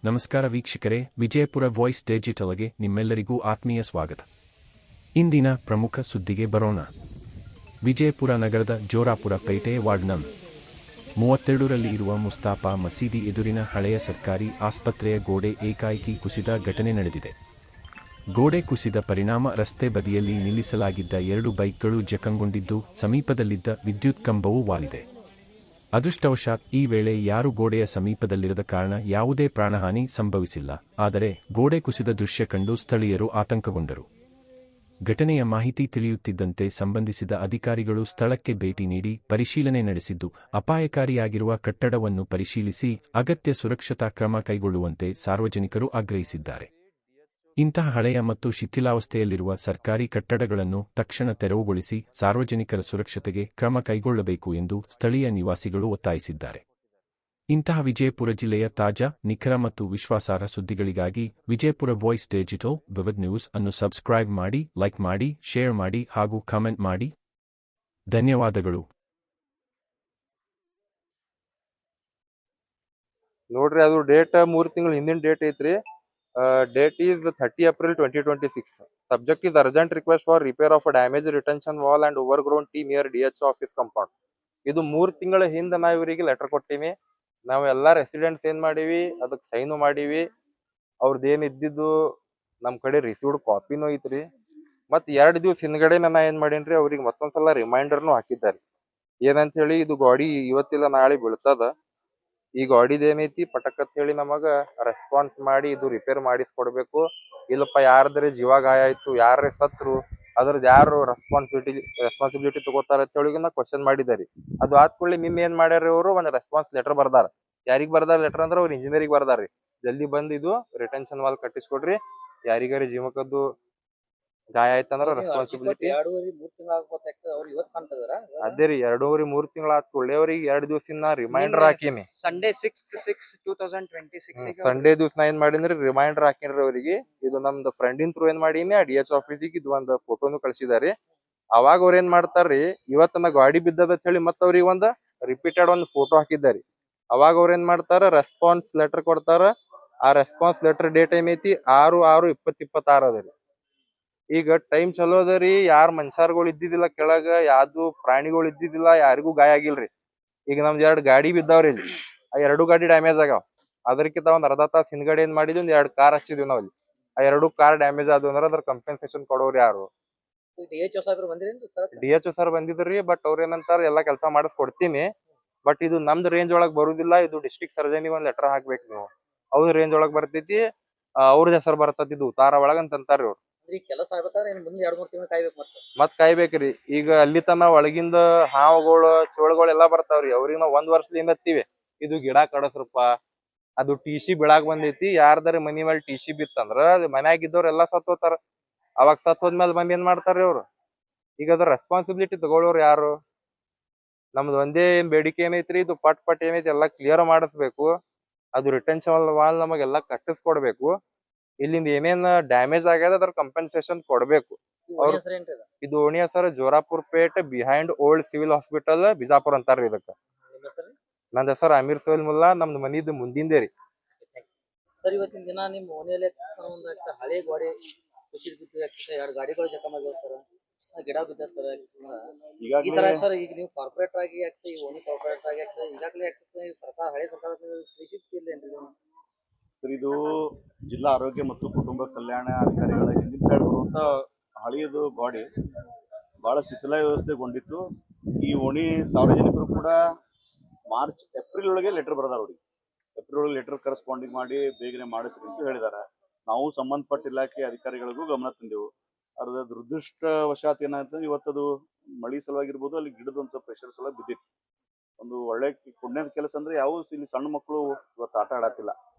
ನಮಸ್ಕಾರ ವೀಕ್ಷಕರೇ, ವಿಜಯಪುರ ವಾಯ್ಸ್ ಡಿಜಿಟಲ್ಗೆ ನಿಮ್ಮೆಲ್ಲರಿಗೂ ಆತ್ಮೀಯ ಸ್ವಾಗತ. ಇಂದಿನ ಪ್ರಮುಖ ಸುದ್ದಿಗೆ ಬರೋಣ. ವಿಜಯಪುರ ನಗರದ ಜೋರಾಪುರ ಪೇಟೆ ವಾರ್ಡ್ ನಂ. 32ರಲ್ಲಿ ಇರುವ ಮುಸ್ತಾಫಾ ಮಸೀದಿ ಎದುರಿನ ಹಳೆಯ ಸರ್ಕಾರಿ ಆಸ್ಪತ್ರೆಯ ಗೋಡೆ ಏಕಾಏಕಿ ಕುಸಿದ ಘಟನೆ ನಡೆದಿದೆ. ಗೋಡೆ ಕುಸಿದ ಪರಿಣಾಮ ರಸ್ತೆ ಬದಿಯಲ್ಲಿ ನಿಲ್ಲಿಸಲಾಗಿದ್ದ 2 ಬೈಕ್ಗಳು ಜಖಂಗೊಂಡಿದ್ದು, ಸಮೀಪದಲ್ಲಿದ್ದ ವಿದ್ಯುತ್ ಕಂಬವೂ ವಾಲಿದೆ. ಅದೃಷ್ಟವಶಾತ್ ಈ ವೇಳೆ ಯಾರೂ ಗೋಡೆಯ ಸಮೀಪದಲ್ಲಿರದ ಕಾರಣ ಯಾವುದೇ ಪ್ರಾಣಹಾನಿ ಸಂಭವಿಸಿಲ್ಲ. ಆದರೆ ಗೋಡೆ ಕುಸಿದ ದೃಶ್ಯ ಕಂಡು ಸ್ಥಳೀಯರು ಆತಂಕಗೊಂಡರು. ಘಟನೆಯ ಮಾಹಿತಿ ತಿಳಿಯುತ್ತಿದ್ದಂತೆ ಸಂಬಂಧಿಸಿದ ಅಧಿಕಾರಿಗಳು ಸ್ಥಳಕ್ಕೆ ಭೇಟಿ ನೀಡಿ ಪರಿಶೀಲನೆ ನಡೆಸಿದ್ದು, ಅಪಾಯಕಾರಿಯಾಗಿರುವ ಕಟ್ಟಡವನ್ನು ಪರಿಶೀಲಿಸಿ ಅಗತ್ಯ ಸುರಕ್ಷತಾ ಕ್ರಮ ಕೈಗೊಳ್ಳುವಂತೆ ಸಾರ್ವಜನಿಕರು ಆಗ್ರಹಿಸಿದ್ದಾರೆ. ಇಂತಹ ಹಳೆಯ ಮತ್ತು ಶಿಥಿಲಾವಸ್ಥೆಯಲ್ಲಿರುವ ಸರ್ಕಾರಿ ಕಟ್ಟಡಗಳನ್ನು ತಕ್ಷಣ ತೆರವುಗೊಳಿಸಿ ಸಾರ್ವಜನಿಕರ ಸುರಕ್ಷತೆಗೆ ಕ್ರಮ ಕೈಗೊಳ್ಳಬೇಕು ಎಂದು ಸ್ಥಳೀಯ ನಿವಾಸಿಗಳು ಒತ್ತಾಯಿಸಿದ್ದಾರೆ. ಇಂತಹ ವಿಜಯಪುರ ಜಿಲ್ಲೆಯ ತಾಜಾ, ನಿಖರ ಮತ್ತು ವಿಶ್ವಾಸಾರ್ಹ ಸುದ್ದಿಗಳಿಗಾಗಿ ವಿಜಯಪುರ ವಾಯ್ಸ್ ಡಿಜಿಟಲ್ ವಿವಿಧ ನ್ಯೂಸ್ ಅನ್ನು ಸಬ್ಸ್ಕ್ರೈಬ್ ಮಾಡಿ, ಲೈಕ್ ಮಾಡಿ, ಶೇರ್ ಮಾಡಿ ಹಾಗೂ ಕಾಮೆಂಟ್ ಮಾಡಿ. ಧನ್ಯವಾದಗಳು. ನೋಡ್ರಿ, ಅದು ಡೇಟ್ 3 ತಿಂಗಳ ಹಿಂದಿನ ಡೇಟ್ ಐತ್ರಿ. Date is 30 April 2026. Subject is urgent request for repair of a damaged retention wall and overgrown tree near DH office compound. ಇದು 3 ತಿಂಗಳ ಹಿಂದೆ ನಾವು ಇವರಿಗೆ ಲೆಟರ್ ಕೊಟ್ಟಿವಿ. ನಾವು ಎಲ್ಲ ರೆಸಿಡೆಂಟ್ಸ್ ಏನ್ ಮಾಡೀವಿ, ಅದಕ್ಕೆ ಸೈನು ಮಾಡೀವಿ. ಅವ್ರದ್ದು ಏನ್ ಇದ್ದಿದ್ದು ನಮ್ಮ ಕಡೆ ರಿಸೀವ್ಡ್ ಕಾಪಿನೂ ಐತ್ರಿ. ಮತ್ತು 2 ದಿವಸ ಹಿಂದ್ಗಡೆ ನಾ ಏನ್ ಮಾಡೀನ್ರಿ, ಅವ್ರಿಗೆ ಮತ್ತೊಂದ್ಸಲ ರಿಮೈಂಡರ್ನು ಹಾಕಿದ್ದಾರೆ. ಏನಂತ ಹೇಳಿ, ಇದು ಗಾಡಿ ಇವತ್ತಿಲ್ಲ ನಾಳೆ ಬೀಳ್ತದ. ಈ ಗಾಡಿದ ಏನೈತಿ ಪಟಕತ್ ಹೇಳಿ ನಮಗ ರೆಸ್ಪಾನ್ಸ್ ಮಾಡಿ ಇದು ರಿಪೇರ್ ಮಾಡಿಸ್ಕೊಡ್ಬೇಕು. ಇಲ್ಲಪ್ಪ ಯಾರದ್ರೆ ಜೀವ ಗಾಯ ಆಯ್ತು, ಯಾರೇ ಸತ್ರು, ಅದ್ರದ್ದು ಯಾರು ರೆಸ್ಪಾನ್ಸಿಬಿಲಿಟಿ ತಗೋತಾರ ಅಂತ ಹೇಳಿ ನಾ ಕ್ವಶನ್ ಮಾಡಿದಾರಿ. ಅದು ಆದ್ಕೊಳ್ಳಿ ನಿನ್ನೆ ಏನ್ ಮಾಡ್ಯಾರ, ಅವರು ಒಂದು ರೆಸ್ಪಾನ್ಸ್ ಲೆಟರ್ ಬರ್ದಾರ. ಯಾರಿಗ್ ಬರ್ದಾರ ಲೆಟರ್ ಅಂದ್ರೆ ಅವ್ರ ಇಂಜಿನಿಯರಿಗೆ ಬರ್ದಾರ್ರಿ. ಜಲ್ದಿ ಬಂದ್ ಇದು ರಿಟೆನ್ಷನ್ ವಾಲ್ ಕಟ್ಟಿಸ್ಕೊಡ್ರಿ, ಯಾರಿಗಾರಿ ಜೀವಕ್ಕದ್ದು ಗಾಯ ಆಯ್ತಂದ್ರ ರೆಸ್ಪಾನ್ಸಿಬಿಲಿಟಿ. ಅದೇ ರೀ, 2.5-3 ತಿಂಗಳ ಆತ್ಕೊಳ್ಳಿ. ಅವ್ರಿಗೆ 2 ದಿವಸ ರಿಮೈಂಡರ್ ಹಾಕೀನಿ. ಸಂಡೇ 6/6/2026 ಸಂಡೇ ದಿವಸ ನಾ ಏನ್ ಮಾಡೀನಿ, ರಿಮೈಂಡರ್ ಹಾಕಿನ್ರಿ ಅವ್ರಿಗೆ. ಇದು ನಮ್ದು ಫ್ರೆಂಡಿನ ಥ್ರೂ ಏನ್ ಮಾಡೀನಿ, DH ಆಫೀಸಿಗೆ ಇದು ಒಂದು ಫೋಟೋನು ಕಳ್ಸಿದಾರಿ. ಅವಾಗ ಅವ್ರ ಏನ್ ಮಾಡ್ತಾರ್ರಿ, ಇವತ್ತನ ಗಾಡಿ ಬಿದ್ದದ ಹೇಳಿ ಮತ್ತ ಅವ್ರಿಗೆ ಒಂದು ರಿಪೀಟೆಡ್ ಒಂದು ಫೋಟೋ ಹಾಕಿದ್ದಾರಿ. ಅವಾಗ ಅವ್ರ ಏನ್ ಮಾಡ್ತಾರ, ರೆಸ್ಪಾನ್ಸ್ ಲೆಟರ್ ಕೊಡ್ತಾರ. ಆ ರೆಸ್ಪಾನ್ಸ್ ಲೆಟರ್ ಡೇಟ್ ಏನೈತಿ 6/6/2026 ಅದ ರೀ. ಈಗ ಟೈಮ್ ಚಲೋ ಅದರಿ, ಯಾರ್ ಮನುಷ್ಯರ್ಗಳು ಇದ್ದಿದ್ದಿಲ್ಲ ಕೆಳಗ, ಯಾವ್ದು ಪ್ರಾಣಿಗಳು ಇದ್ದಿದ್ದಿಲ್ಲ, ಯಾರಿಗೂ ಗಾಯ ಆಗಿಲ್ರಿ. ಈಗ ನಮ್ದು 2 ಗಾಡಿ ಬಿದ್ದಾವ್ರಿ ಇಲ್ಲಿ. ಆ 2 ಗಾಡಿ ಡ್ಯಾಮೇಜ್ ಆಗ್ಯಾವ. ಅದಕ್ಕಿಂತ ಒಂದ್ ಅರ್ಧ ತಾಸ ಹಿಂದ್ಗಡೆ ಏನ್ ಮಾಡಿದ್ವಿ, 2 ಕಾರ್ ಹಚ್ಚಿದ್ವಿ ನಾವ್ ಅಲ್ಲಿ. ಆ 2 ಕಾರ್ ಡ್ಯಾಮೇಜ್ ಆದ್ವು ಅಂದ್ರೆ ಅದ್ರ ಕಂಪೆನ್ಸೇಷನ್ ಕೊಡೋರು ಯಾರು? DHO ಸರ್ ಬಂದಿದ್ರಿ. ಬಟ್ ಅವ್ರ ಏನಂತಾರ, ಎಲ್ಲಾ ಕೆಲಸ ಮಾಡಿಸ್ಕೊಡ್ತೀನಿ, ಬಟ್ ಇದು ನಮ್ದು ರೇಂಜ್ ಒಳಗ್ ಬರುದಿಲ್ಲ, ಇದು ಡಿಸ್ಟ್ರಿಕ್ಟ್ ಸರ್ಜನಿಗೆ ಒಂದ್ ಲೆಟರ್ ಹಾಕ್ಬೇಕು ನೀವು. ಅವ್ರ ರೇಂಜ್ ಒಳಗ್ ಬರ್ತೈತಿ, ಅವ್ರದ್ ಹೆಸರು ಬರ್ತೈತಿ, ಇದು ಉತ್ತಾರ ಒಳಗ್ ಅಂತಾರ್ರಿ ಅವ್ರು. ಕೆಲಸ ಆಗ್ಬೇಕಾದ್ರೆ ಮುಂದೆ 2-3 ತಿಂಗಳು ಕಾಯ್ಬೇಕು. ಮತ್ ಕಾಯ್ಬೇಕ್ರಿ. ಈಗ ಅಲ್ಲಿ ತನ ಒಳಗಿಂದ ಹಾವುಗಳು, ಚೋಳಗಳು ಎಲ್ಲಾ ಬರ್ತಾವ್ರಿ. ಅವ್ರಿಗೆ ನಾವ್ 1 ವರ್ಷದಿಂದ ಹತ್ತೀವಿ, ಇದು ಗಿಡ ಕಡಸ್ರಪ್ಪ, ಅದು TC ಬೀಳಾಕ್ ಬಂದೈತಿ. ಯಾರ್ದಾರ ಮನಿ ಮೇಲೆ TC ಬಿತ್ತಂದ್ರ ಅದು ಮನ್ಯಾಗ ಇದ್ದವ್ರ ಎಲ್ಲಾ ಸತ್ ಹೋತಾರ. ಅವಾಗ ಸತ್ ಹೋದ್ಮೇಲೆ ಬಂದ್ ಏನ್ ಮಾಡ್ತಾರ್ರಿ ಅವ್ರು? ಈಗ ಅದ್ರ ರೆಸ್ಪಾನ್ಸಿಬಿಲಿಟಿ ತಗೊಳ್ಳೋರು ಯಾರು? ನಮ್ದು ಒಂದೇ ಏನ್ ಬೇಡಿಕೆ ಏನೈತ್ರಿ, ಇದು ಪಟ್ ಏನೈತಿ ಎಲ್ಲಾ ಕ್ಲಿಯರ್ ಮಾಡಿಸ್ಬೇಕು. ಅದು ರಿಟೆನ್ಷನ್ ವಾಲ್ ನಮಗೆಲ್ಲಾ ಕಟ್ಟಿಸ್ಕೊಡ್ಬೇಕು. ಇಲ್ಲಿಂದ ಏನೇನ್ ಡ್ಯಾಮೇಜ್ ಆಗ್ಯದ ಅದ್ರ ಕಂಪೆನ್ಸೇಷನ್ ಕೊಡ್ಬೇಕು. ಇದು ಓಣಿ ಹೆಸರು Jorapur Pet, behind old civil hospital, Bijapur ಅಂತಾರ್ರಿ ಇದಕ್ಕ. ನಂದ್ ಹೆಸರು ಅಮೀರ್ ಸೋಲ್ ಮುಲ್ಲಾ. ನಮ್ದು ಮನಿದು ಮುಂದಿಂದೇ ರೀ. ಸರ್, ಇವತ್ತಿನ ದಿನ ನಿಮ್ ಓಣಿಯಲ್ಲಿ ಹಳೆ ಗೋಡೆ ಕುಸಿದು ಬಿದ್ದು 2 ಗಾಡಿಗಳು ಜಖಮ್ ಆಗ್ಯಾವ ಸರ್, ಗಿಡ ಬಿದ್ದ ಸರ್. ಈ ತರ ಸರ್, ಈಗ ನೀವು ಕಾರ್ಪೊರೇಟರ್ ಆಗಿ ಆಗ್ತದೆ, ಈ ಓಣಿ ಕಾರ್ಪೊರೇಟರ್ ಆಗಿ ಆಗ್ತದೆ, ಈಗಾಗಲೇ ಆಗ್ತದೆ ಸರ್ಕಾರ, ಹಳೆ ಸರ್ಕಾರ ಇದು ಜಿಲ್ಲಾ ಆರೋಗ್ಯ ಮತ್ತು ಕುಟುಂಬ ಕಲ್ಯಾಣ ಅಧಿಕಾರಿಗಳ ಹಿಂದಿನ ಸೈಡ್ ಬರುವಂತ ಹಳೆಯದು ಗಾಡಿ ಬಹಳ ಶಿಥಿಲ ವ್ಯವಸ್ಥೆಗೊಂಡಿತ್ತು. ಈ ಓಣಿ ಸಾರ್ವಜನಿಕರು ಕೂಡ ಏಪ್ರಿಲ್ ಒಳಗೆ ಲೆಟರ್ ಬರೆದಾರ. ಅವ್ರಿಗೆ ಏಪ್ರಿಲ್ ಒಳಗೆ ಲೆಟರ್ ಕರೆಸ್ಪಾಂಡಿಂಗ್ ಮಾಡಿ ಬೇಗನೆ ಮಾಡಿಸ್ರಿ ಅಂತ ಹೇಳಿದಾರೆ. ನಾವು ಸಂಬಂಧಪಟ್ಟ ಇಲಾಖೆ ಅಧಿಕಾರಿಗಳಿಗೂ ಗಮನ ತಂದೆವು. ಅದ್ರ ದುರದೃಷ್ಟವಶಾತ್ ಏನಾಯ್ತು, ಇವತ್ತದು ಮಳಿ ಸಲುವಾಗಿರ್ಬೋದು, ಅಲ್ಲಿ ಗಿಡದ ಒಂದು ಸ್ವಲ್ಪ ಪ್ರೆಷರ್ ಸಲ ಬಿದ್ದಿತ್ತು. ಒಂದು ಒಳ್ಳೆ ಪುಣ್ಯದ ಕೆಲಸ ಅಂದ್ರೆ ಯಾವ ಇಲ್ಲಿ ಸಣ್ಣ ಮಕ್ಕಳು ಇವತ್ತು ಆಟ ಆಡತ್ತಿಲ್ಲ,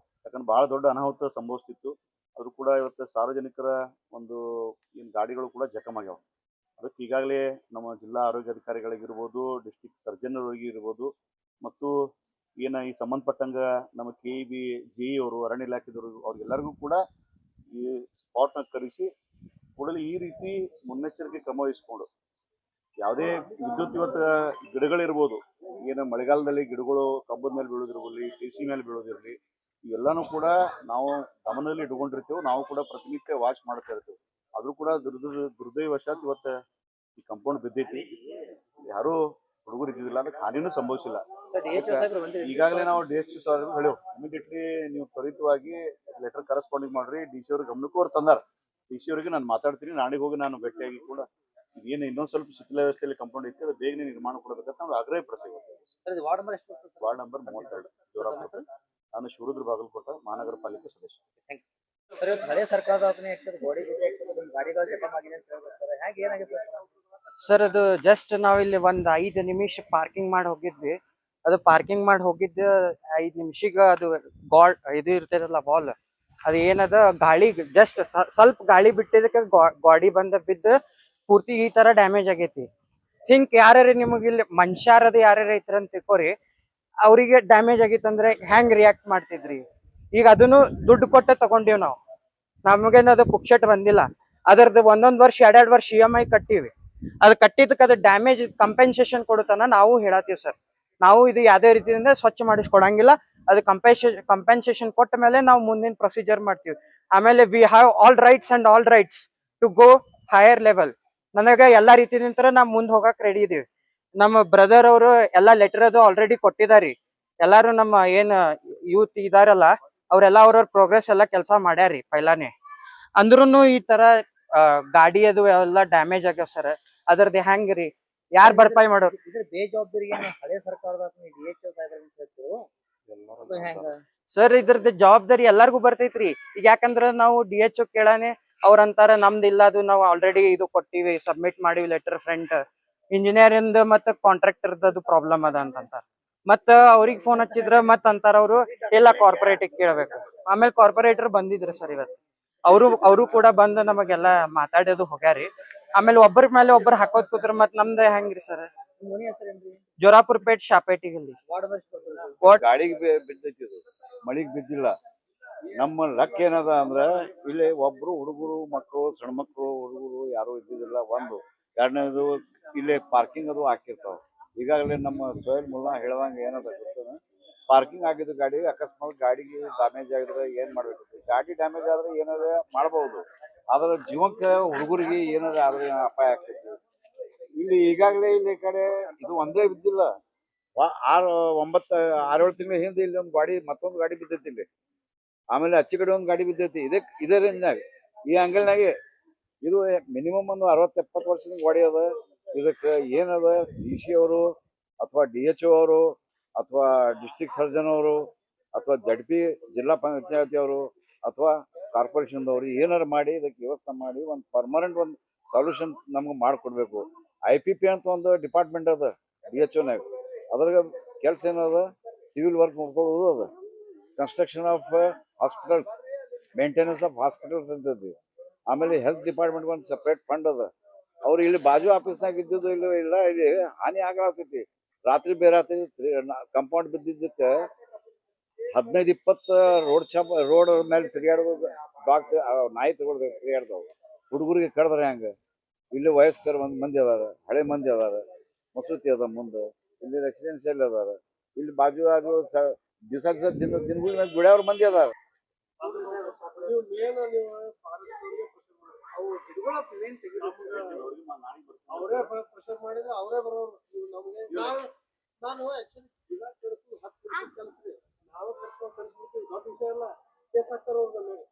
ಯಾಕಂದ್ರೆ ಬಹಳ ದೊಡ್ಡ ಅನಾಹುತ ಸಂಭವಿಸ್ತಿತ್ತು. ಅದು ಕೂಡ ಇವತ್ತು ಸಾರ್ವಜನಿಕರ ಒಂದು ಏನು ಗಾಡಿಗಳು ಕೂಡ ಜಖಮ್ ಆಗ್ಯಾವ. ಅದಕ್ಕೆ ಈಗಾಗಲೇ ನಮ್ಮ ಜಿಲ್ಲಾ ಆರೋಗ್ಯ ಅಧಿಕಾರಿಗಳಿಗಿರ್ಬೋದು, ಡಿಸ್ಟ್ರಿಕ್ಟ್ ಸರ್ಜನರಿಗಿರ್ಬೋದು, ಮತ್ತು ಏನ ಈ ಸಂಬಂಧಪಟ್ಟಂಗ ನಮ್ಮ KEB JE ಅವರು, ಅರಣ್ಯ ಇಲಾಖೆದವರು, ಅವ್ರಿಗೆಲ್ಲರಿಗೂ ಕೂಡ ಈ ಸ್ಪಾಟ್ನ ಕರೆಸಿ ಕೂಡಲೇ ಈ ರೀತಿ ಮುನ್ನೆಚ್ಚರಿಕೆ ಕ್ರಮ ವಹಿಸ್ಕೊಂಡು, ಯಾವುದೇ ವಿದ್ಯುತ್ ಇವತ್ತು ಗಿಡಗಳಿರ್ಬೋದು, ಏನು ಮಳೆಗಾಲದಲ್ಲಿ ಗಿಡಗಳು ಕಬ್ಬದ ಮೇಲೆ ಬೀಳೋದಿರ್ಬೋದು, TC ಮೇಲೆ ಬೀಳೋದಿರಲಿ, ಇವೆಲ್ಲನೂ ಕೂಡ ನಾವು ಗಮನದಲ್ಲಿ ಇಟ್ಕೊಂಡಿರ್ತೀವಿ, ನಾವು ಕೂಡ ಪ್ರತಿನಿತ್ಯ ವಾಚ್ ಮಾಡ್ತಾ ಇರ್ತೀವಿ. ಆದ್ರೂ ಕೂಡ ದುರ್ದೈವಶಾತ್ ಇವತ್ತು ಈ ಕಂಪೌಂಡ್ ಬಿದ್ದೈತಿ. ಯಾರು ಹುಡುಗರು ಇದ್ದಿದ್ದಿಲ್ಲ, ಅದಕ್ಕೆ ಹಾನಿನೂ ಸಂಭವಿಸಿಲ್ಲ. ಈಗಾಗಲೇ ನಾವು DSP ಸಾಹೇಬ್ರು ಹೇಳೇವು, ಇಮಿಡಿಯೇಟ್ಲಿ ನೀವು ತ್ವರಿತವಾಗಿ ಲೆಟರ್ ಕರೆಸ್ಪಾಂಡಿಂಗ್ ಮಾಡ್ರಿ, DC ಅವ್ರ ಗಮನಕ್ಕೂ ಅವ್ರು ತಂದಾರ. DC ಅವರಿಗೆ ನಾನು ಮಾತಾಡ್ತೀನಿ, ನಾಳೆಗೆ ಹೋಗಿ ನಾನು ಭೇಟಿಯಾಗಿ ಕೂಡ ಏನು ಇನ್ನೊಂದು ಸ್ವಲ್ಪ ಶಿಥಿಲ ವ್ಯವಸ್ಥೆಯಲ್ಲಿ ಕಂಪೌಂಡ್ ಐತಿ, ಅದು ಬೇಗನೆ ನಿರ್ಮಾಣ ಕೊಡಬೇಕಂತ ನಾವು ಆಗ್ರಹ ಪಡಿಸ್ತೇವೆ. Ward number 32 ಜೋರಾಪುರ. ನಾನು ಶಿವರುದ್ರ ಬಾಗಲಕೋಟ ಮಹಾನಗರ ಪಾಲಿಕೆ ಸದಸ್ಯ. ಸರ್ ಇವತ್ತು ಹಳೆ ಸರ್ಕಾರದ ಗೋಡಿ ಗಾಡಿಗಳು ಜಖಮ್ ಆಗಿದೆ ಅಂತ ಹೇಳ್ತಾರೆ, ಹೇಗೆ ಏನಾಗಿದೆ ಸರ್? ಅದು ಜಸ್ಟ್ ನಾವಿಲ್ಲಿ ಒಂದ್ 5 ನಿಮಿಷ ಪಾರ್ಕಿಂಗ್ ಮಾಡಿ ಹೋಗಿದ್ವಿ. ಅದು ಪಾರ್ಕಿಂಗ್ ಮಾಡಿ ಹೋಗಿದ್ದ 5 ನಿಮಿಷಕ್ಕೆ ಅದು ಇದು ಇರ್ತದಲ್ಲ ವಾಲ್, ಅದು ಏನದ ಗಾಳಿ ಜಸ್ಟ್ ಸ್ವಲ್ಪ ಗಾಳಿ ಬಿಟ್ಟಿದ್ದಕ್ಕೆ ಗಾಡಿ ಬಂದ ಬಿದ್ದು ಪೂರ್ತಿ ಈ ತರ ಡ್ಯಾಮೇಜ್ ಆಗೈತಿ. ಥಿಂಕ್ ಯಾರ್ಯಾರ ನಿಮಗೆ ಇಲ್ಲಿ ಮನುಷ್ಯರದ ಯಾರ್ಯಾರ ಐತ್ರಂತ ತಿಳ್ಕೊರಿ, ಅವ್ರಿಗೆ ಡ್ಯಾಮೇಜ್ ಆಗಿತ್ತಂದ್ರೆ ಹೆಂಗ್ ರಿಯಾಕ್ಟ್ ಮಾಡ್ತಿದ್ರಿ? ಈಗ ಅದನ್ನು ದುಡ್ಡು ಕೊಟ್ಟೆ ತಗೊಂಡಿವ್ ನಾವು, ನಮಗೇನು ಅದು ಪುಕ್ಷಟ್ ಬಂದಿಲ್ಲ. ಅದರದ್ದು 1 ವರ್ಷ 2 ವರ್ಷ EMI ಕಟ್ಟಿವಿ. ಅದು ಕಟ್ಟಿದಕ್ಕೆ ಅದು ಡ್ಯಾಮೇಜ್ ಕಂಪೆನ್ಸೇಷನ್ ಕೊಡುತ್ತಾನ ನಾವು ಹೇಳತ್ತೀವಿ ಸರ್. ನಾವು ಇದು ಯಾವುದೇ ರೀತಿಯಿಂದ ಸ್ವಚ್ಛ ಮಾಡಿಸ್ಕೊಡಂಗಿಲ್ಲ. ಅದು ಕಂಪೆನ್ಸೇಷನ್ ಕೊಟ್ಟ ಮೇಲೆ ನಾವು ಮುಂದಿನ ಪ್ರೊಸೀಜರ್ ಮಾಡ್ತೀವಿ. ಆಮೇಲೆ we have all rights to go higher level. ನನಗೆ ಎಲ್ಲಾ ರೀತಿಯಿಂದ ನಾವು ಮುಂದೆ ಹೋಗಕ್ ರೆಡಿ ಇದೀವಿ. ನಮ್ಮ ಬ್ರದರ್ ಅವರು ಎಲ್ಲಾ ಲೆಟರ್ ಅದು ಆಲ್ರೆಡಿ ಕೊಟ್ಟಿದಾರಿ. ಎಲ್ಲಾರು ನಮ್ಮ ಏನ್ ಯೂತ್ ಇದಾರಲ್ಲ ಅವ್ರೆಲ್ಲ ಅವ್ರವ್ರ ಪ್ರೋಗ್ರೆಸ್ ಎಲ್ಲ ಕೆಲಸ ಮಾಡ್ಯಾರಿ ಪೈಲಾನೆ. ಅಂದ್ರೂ ಈ ತರ ಗಾಡಿ ಅದು ಎಲ್ಲ ಡ್ಯಾಮೇಜ್ ಆಗ್ಯಾವ ಸರ್. ಅದ್ರದ್ದು ಹೆಂಗ್ರಿ, ಯಾರ್ ಭರ್ಪಾಯಿ ಮಾಡೋರು? ಇದ್ರ ಬೇಜವಾಬ್ದಾರಿ ಹಳೆ ಸರ್ಕಾರದ DHO ಹೆಂಗ ಸರ್? ಇದ್ರದ್ದು ಜವಾಬ್ದಾರಿ ಎಲ್ಲಾರ್ಗು ಬರ್ತೈತ್ರಿ. ಈಗ ಯಾಕಂದ್ರ ನಾವು DHO ಕೇಳಾನೆ ಅವ್ರ ಅಂತಾರ ನಮ್ದು ಇಲ್ಲ, ಅದು ನಾವು ಆಲ್ರೆಡಿ ಇದು ಕೊಟ್ಟಿವಿ, ಸಬ್ಮಿಟ್ ಮಾಡಿವಿ ಲೆಟರ್ ಫ್ರಂಟ್. ಇಂಜಿನಿಯರ್ ಇಂದ ಮತ್ತ ಕಾಂಟ್ರಾಕ್ಟರ್ದು ಪ್ರಾಬ್ಲಮ್ ಅದ ಅಂತಂತಾರ. ಮತ್ತ ಅವ್ರಿಗೆ ಫೋನ್ ಹಚ್ಚಿದ್ರ ಮತ್ ಅಂತಾರ ಅವ್ರು ಇಲ್ಲ ಕಾರ್ಪೊರೇಟಿಗೆ ಕೇಳ್ಬೇಕು. ಆಮೇಲೆ ಕಾರ್ಪೊರೇಟರ್ ಬಂದಿದ್ರು ಸರ್ ಇವತ್ತು. ಅವರು ಕೂಡ ಬಂದು ನಮಗೆಲ್ಲ ಮಾತಾಡೋದು ಹೋಗ್ಯಾರಿ. ಆಮೇಲೆ ಒಬ್ಬರ ಮೇಲೆ ಒಬ್ಬರು ಹಾಕೋದ್ ಕೂತ್ರ ಮತ್ ನಮ್ದು ಹೆಂಗ್ರಿ ಸರ್? ಜೋರಾಪುರ ಪೇಟ್ ಶಾಪೇಟಿಗಲ್ಲಿ ಗಾಡಿಗೆ ಬಿದ್ದೈತಿ, ಇದು ಮಳಿಗೆ ಬಿದ್ದಿಲ್ಲ. ನಮ್ಮ ಲಕ್ ಏನದ ಅಂದ್ರ ಇಲ್ಲಿ ಒಬ್ರು ಹುಡುಗರು ಮಕ್ಕಳು, ಸಣ್ಣ ಮಕ್ಕಳು ಹುಡುಗರು ಯಾರು ಇದ್ದಿದ್ದಿಲ್ಲ. ಒಂದು ಎರಡನೇದು ಇಲ್ಲಿ ಪಾರ್ಕಿಂಗ್ ಅದು ಹಾಕಿರ್ತಾವ. ಈಗಾಗಲೇ ನಮ್ಮ ಸೋಯಲ್ ಮುಲ್ಲಾ ಹೇಳ್ದಂಗೆ ಏನದ ಗೊತ್ತದ, ಪಾರ್ಕಿಂಗ್ ಆಗಿದ್ದು ಗಾಡಿ ಅಕಸ್ಮಾತ್ ಗಾಡಿಗೆ ಡ್ಯಾಮೇಜ್ ಆಗಿದ್ರೆ ಏನ್ ಮಾಡ್ಬೇಕು? ಗಾಡಿ ಡ್ಯಾಮೇಜ್ ಆದ್ರೆ ಏನಾದ್ರೆ ಮಾಡ್ಬಹುದು, ಆದ್ರೆ ಜೀವಕ್ಕೆ ಹುಡುಗರಿಗೆ ಏನಾದ್ರೆ ಆದ್ರೆ ಅಪಾಯ ಆಗ್ತೈತಿ. ಇಲ್ಲಿ ಈಗಾಗಲೇ ಇಲ್ಲಿ ಕಡೆ ಇದು ಒಂದೇ ಬಿದ್ದಿಲ್ಲ, 6-7 ತಿಂಗಳ ಹಿಂದೆ ಇಲ್ಲಿ ಒಂದು ಗಾಡಿ, ಮತ್ತೊಂದು ಗಾಡಿ ಬಿದ್ದೈತಿ ಇಲ್ಲಿ. ಆಮೇಲೆ ಅಚ್ಚಿ ಕಡೆ ಒಂದು ಗಾಡಿ ಬಿದ್ದೈತಿ. ಇದೇ ರೇಂಜ್ನಾಗ ಈ ಅಂಗಲ್ನಾಗೆ ಇದು ಮಿನಿಮಮ್ ಒಂದು 60-70 ವರ್ಷದ ಗಾಡಿ ಅದ. ಇದಕ್ಕೆ ಏನದ DC ಅವರು ಅಥವಾ DHO ಅವರು ಅಥವಾ ಡಿಸ್ಟ್ರಿಕ್ಟ್ ಸರ್ಜನ್ ಅವರು ಅಥವಾ ZP ಜಿಲ್ಲಾ ಪಂಚಾಯತಿ ಅವರು ಅಥವಾ ಕಾರ್ಪೊರೇಷನ್ದವರು ಏನಾರು ಮಾಡಿ ಇದಕ್ಕೆ ವ್ಯವಸ್ಥೆ ಮಾಡಿ ಒಂದು ಪರ್ಮನೆಂಟ್ ಒಂದು ಸೊಲ್ಯೂಷನ್ ನಮ್ಗೆ ಮಾಡಿಕೊಡ್ಬೇಕು. IPP ಅಂತ ಒಂದು ಡಿಪಾರ್ಟ್ಮೆಂಟ್ ಅದ DHOನಾಗ. ಅದ್ರಾಗ ಕೆಲಸ ಏನದ, ಸಿವಿಲ್ ವರ್ಕ್ ನೋಡ್ಕೊಳ್ಳೋದು ಅದ, construction of hospitals, maintenance of hospitals ಅಂತದ್ದು. ಆಮೇಲೆ ಹೆಲ್ತ್ ಡಿಪಾರ್ಟ್ಮೆಂಟ್ ಒಂದು ಸಪ್ರೇಟ್ ಫಂಡ್ ಅದ. ಅವ್ರು ಇಲ್ಲಿ ಬಾಜು ಆಫೀಸ್ನಾಗ ಇದ್ದಿದ್ದು ಇಲ್ಲ ಇಲ್ಲಿ ಹಾನಿ ಆಗಲಾಗ್ತೈತಿ. ರಾತ್ರಿ ಬೇರಾತ್ರಿ ಕಂಪೌಂಡ್ ಬಿದ್ದಿದ್ದಕ್ಕೆ 15-20 ರೋಡ್ ಮೇಲೆ ತಿರುಗಾಡೋದು, ನಾಯಿ ತಗೊಳ್ಬೇಕು ತಿರುಗಾಡ್ತಾವ. ಹುಡುಗರಿಗೆ ಕಡ್ದ್ರೆ ಹೆಂಗ? ಇಲ್ಲಿ ವಯಸ್ಕರ ಮಂದಿ ಅದಾರ, ಹಳೆ ಮಂದಿ ಅದಾರ, ಮಸೂತಿ ಅದ ಮುಂದೆ, ಇಲ್ಲಿ ರೆಸಿಡೆನ್ಸಿಯಲ್ ಅದಾರ, ಇಲ್ಲಿ ಬಾಜು ದಿನಗಳ ಗುಡ್ಯಾವ್ರ ಮಂದಿ ಅದಾರ. ಅವರೇ ಪ್ರೆಷರ್ ಮಾಡಿದ್ರೆ ಅವರೇ ಬರೋರು. ನಾನು ನಾವು ಕಳಿಸ್ಬಿಡ್ತೀವಿ, ದೊಡ್ಡ ವಿಷಯ ಇಲ್ಲ. ಕೇಸ್ ಹಾಕ್ತಾರ ಅವ್ರ ಮೇಲೆ.